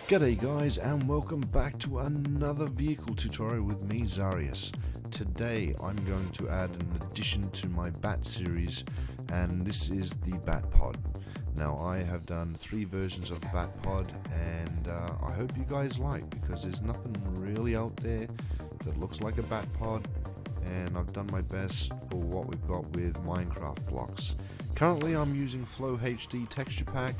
G'day guys, and welcome back to another vehicle tutorial with me, Zarius. Today I'm going to add an addition to my Bat series, and this is the Batpod. Now I have done 3 versions of the Batpod, and I hope you guys like, because there's nothing really out there that looks like a Batpod, and I've done my best for what we've got with Minecraft blocks. Currently I'm using ZariusHD texture pack,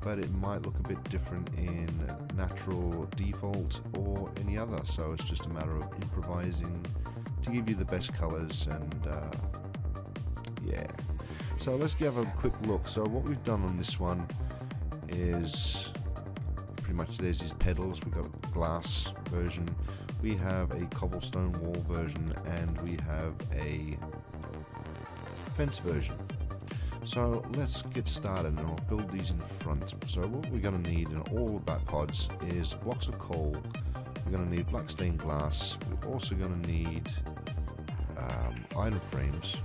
but it might look a bit different in natural default or any other, so it's just a matter of improvising to give you the best colors. And yeah, so let's give a quick look. So what we've done on this one is pretty much, there's these pedals, we've got a glass version, we have a cobblestone wall version, and we have a fence version. So let's get started, and I'll build these in front. So what we're going to need in all the Batpods is blocks of coal, we're going to need black stained glass, we're also going to need item frames,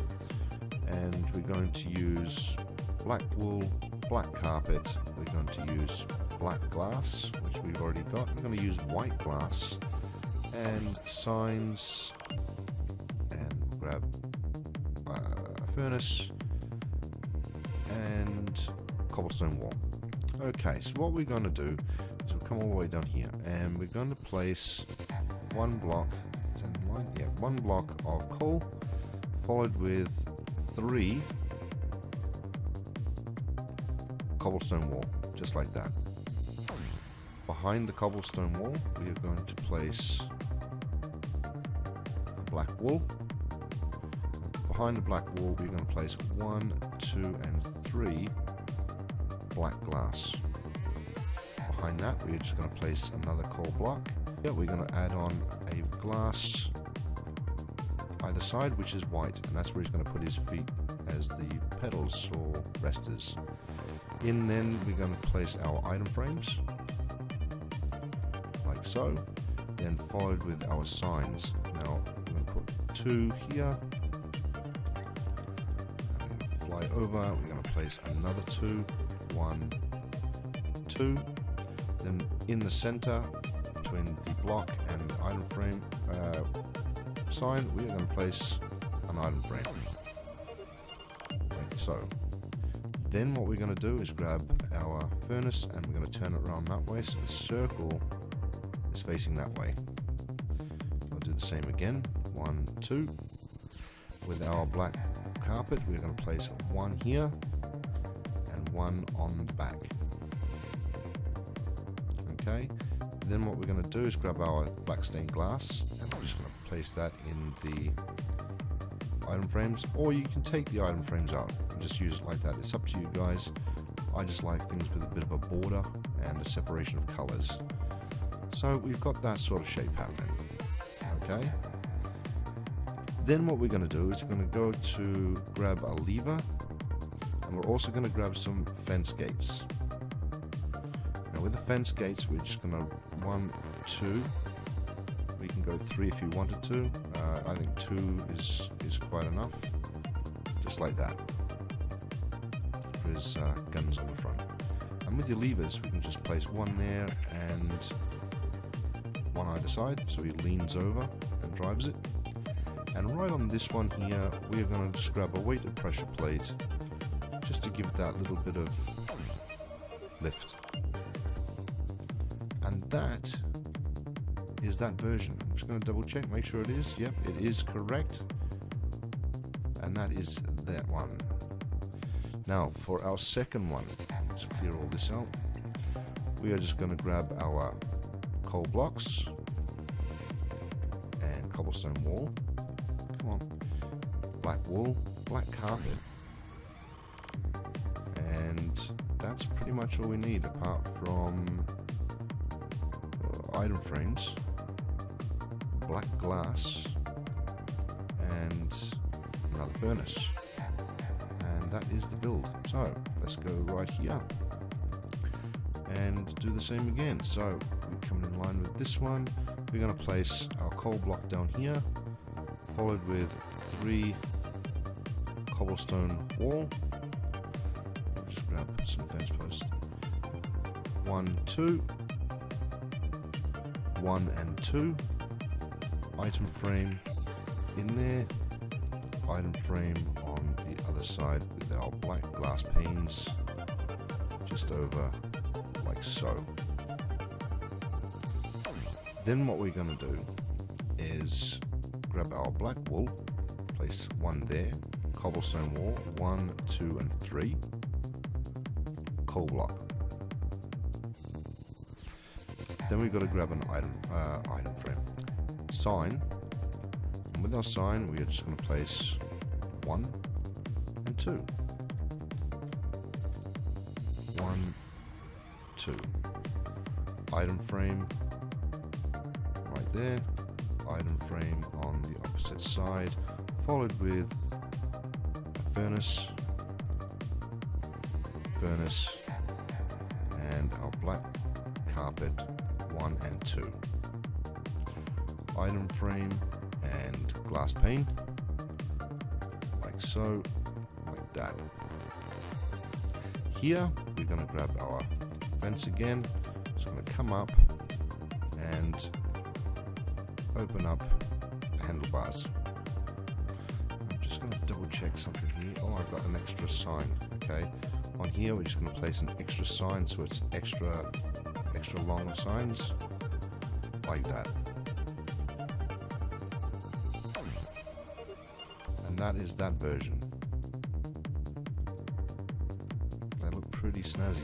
and we're going to use black wool, black carpet, we're going to use black glass, which we've already got, we're going to use white glass, and signs, and grab a furnace, and cobblestone wall. Okay, so what we're going to do is we'll come all the way down here, and we're going to place one block, is that in line? Yeah, one block of coal, followed with 3 cobblestone wall, just like that. Behind the cobblestone wall, we are going to place a black wool. Behind the black wall, we're going to place 1, 2, and 3 black glass. Behind that, we're just going to place another coal block. Yeah, we're going to add on a glass either side, which is white, and that's where he's going to put his feet as the pedals or resters. In then, we're going to place our item frames, like so, then followed with our signs. Now, we're going to put 2 here. Fly over, we're going to place another 2, 1, 2, then in the center between the block and the item frame sign, we are going to place an item frame, like so. Then what we're going to do is grab our furnace, and we're going to turn it around that way, so the circle is facing that way. I'll do the same again, 1, 2, with our black carpet, we're going to place 1 here and 1 on the back. Okay, then what we're going to do is grab our black stained glass, and we're just going to place that in the item frames, or you can take the item frames out and just use it like that. It's up to you guys. I just like things with a bit of a border and a separation of colors. So we've got that sort of shape happening. Okay. Then what we're going to do is we're going to go to grab a lever, and we're also going to grab some fence gates. Now with the fence gates, we're just going to 1, 2, we can go 3 if you wanted to. I think 2 is quite enough, just like that, for his guns on the front. And with your levers, we can just place 1 there and 1 either side, so he leans over and drives it. And right on this one here, we are going to just grab a weighted pressure plate, just to give it that little bit of lift. And that is that version. I'm just going to double check, make sure it is. Yep, it is correct. And that is that one. Now for our second one, let's clear all this out. We are just going to grab our coal blocks and cobblestone wall. Come on, black wool, black carpet, and that's pretty much all we need, apart from item frames, black glass, and another furnace, and that is the build. So let's go right here and do the same again. So we come in line with this one, we're going to place our coal block down here, followed with 3 cobblestone wall. Just grab some fence posts. 1, 2, 1 and 2, item frame in there, item frame on the other side with our black glass panes just over like so. Then what we're going to do is grab our black wool, place one there, cobblestone wall, 1, 2 and 3, coal block. Then we've got to grab an item frame, sign, and with our sign we are just going to place 1 and 2, 1, 2, item frame right there, item frame on the opposite side, followed with a furnace, and our black carpet 1 and 2, item frame and glass pane like so, like that. Here we're going to grab our fence again. It's going to come up and open up handlebars. I'm just going to double check something here. Oh, I've got an extra sign. Okay, on here we're just going to place an extra sign so it's extra long signs like that. And that is that version. They look pretty snazzy.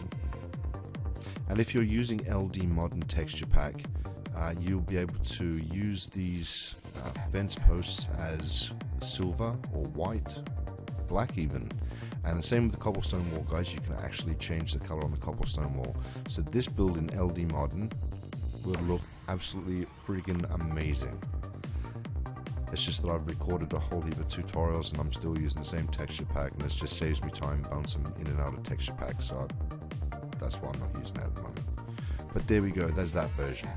And if you're using LD Modern Texture Pack, you'll be able to use these fence posts as silver or white, black even. And the same with the cobblestone wall, guys. You can actually change the color on the cobblestone wall. So this build in LD Modern will look absolutely freaking amazing. It's just that I've recorded a whole heap of tutorials and I'm still using the same texture pack, and this just saves me time bouncing in and out of texture packs, so that's why I'm not using it at the moment. But there we go, there's that version.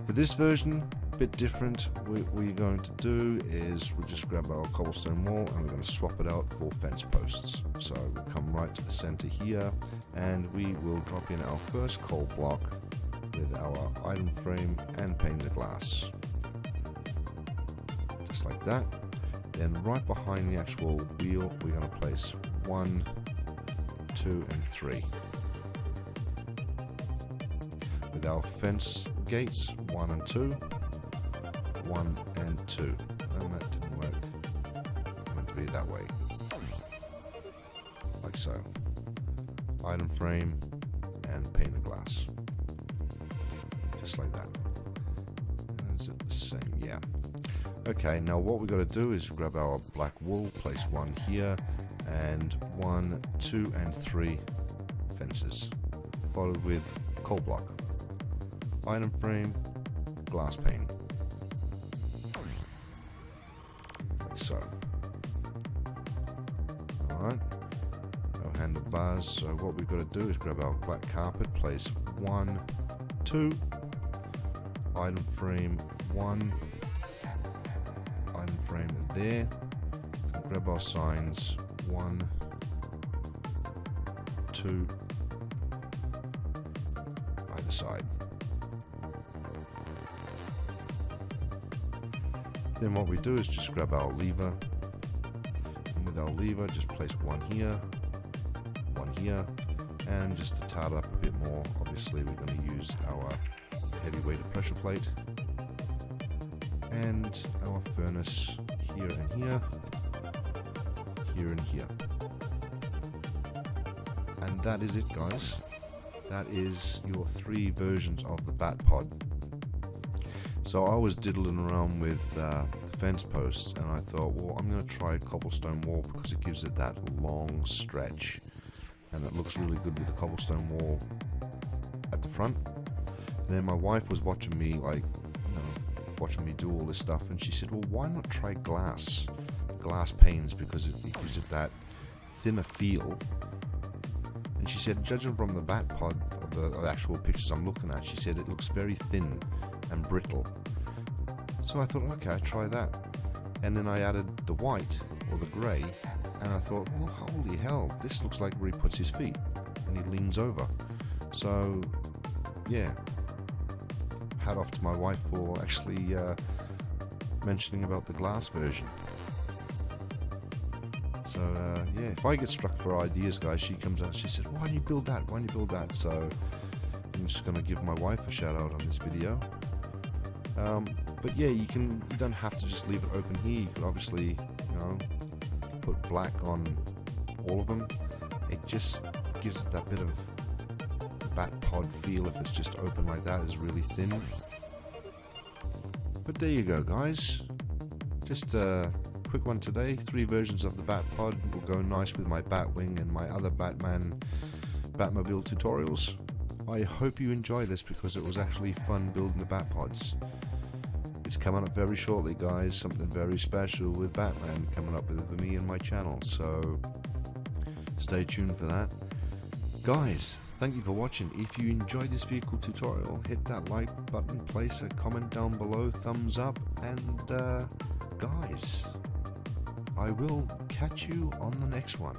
For this version, a bit different, what we're going to do is we'll just grab our cobblestone wall and we're going to swap it out for fence posts. So we'll come right to the center here and we will drop in our first coal block with our item frame and panes of glass. Just like that. Then right behind the actual wheel we're going to place 1, 2 and 3. With our fence gates 1 and 2, 1 and 2. And that didn't work. It's meant to be that way. Like so. Item frame and pane of glass. Just like that. And is it the same? Yeah. Okay, now what we've got to do is grab our black wool, place 1 here, and 1, 2 and 3 fences, followed with coal block, item frame, glass pane, like so. Alright, our handlebars, so what we've got to do is grab our black carpet, place 1, 2, item frame 1, item frame there, grab our signs 1, 2, either side. Then what we do is just grab our lever, and with our lever just place 1 here, and just to tar it up a bit more, obviously we're going to use our heavy weighted pressure plate and our furnace here and here, here and here. And that is it, guys. That is your 3 versions of the Batpod. So I was diddling around with the fence posts and I thought, well, I'm going to try a cobblestone wall because it gives it that long stretch and it looks really good with the cobblestone wall at the front. And then my wife was watching me, like, watching me do all this stuff, and she said, well, why not try glass panes, because it gives it that thinner feel. And she said, judging from the Batpod of the actual pictures I'm looking at, she said it looks very thin and brittle. So I thought, okay, I'll try that. And then I added the white or the grey, and I thought, well, holy hell, this looks like where he puts his feet and he leans over. So yeah, hat off to my wife for actually mentioning about the glass version. So yeah, if I get struck for ideas, guys, she comes out and she says, why don't you build that, why don't you build that? So I'm just going to give my wife a shout out on this video. But yeah, you don't have to just leave it open here. You could obviously, you know, put black on all of them. It just gives it that bit of Batpod feel if it's just open like that, is really thin. But there you go, guys. Just a quick one today. 3 versions of the Batpod will go nice with my Batwing and my other Batmobile tutorials. I hope you enjoy this because it was actually fun building the Batpods. It's coming up very shortly, guys. Something very special with Batman coming up with me and my channel. So stay tuned for that. Guys, thank you for watching. If you enjoyed this vehicle tutorial, hit that like button, place a comment down below, thumbs up, and guys, I will catch you on the next one.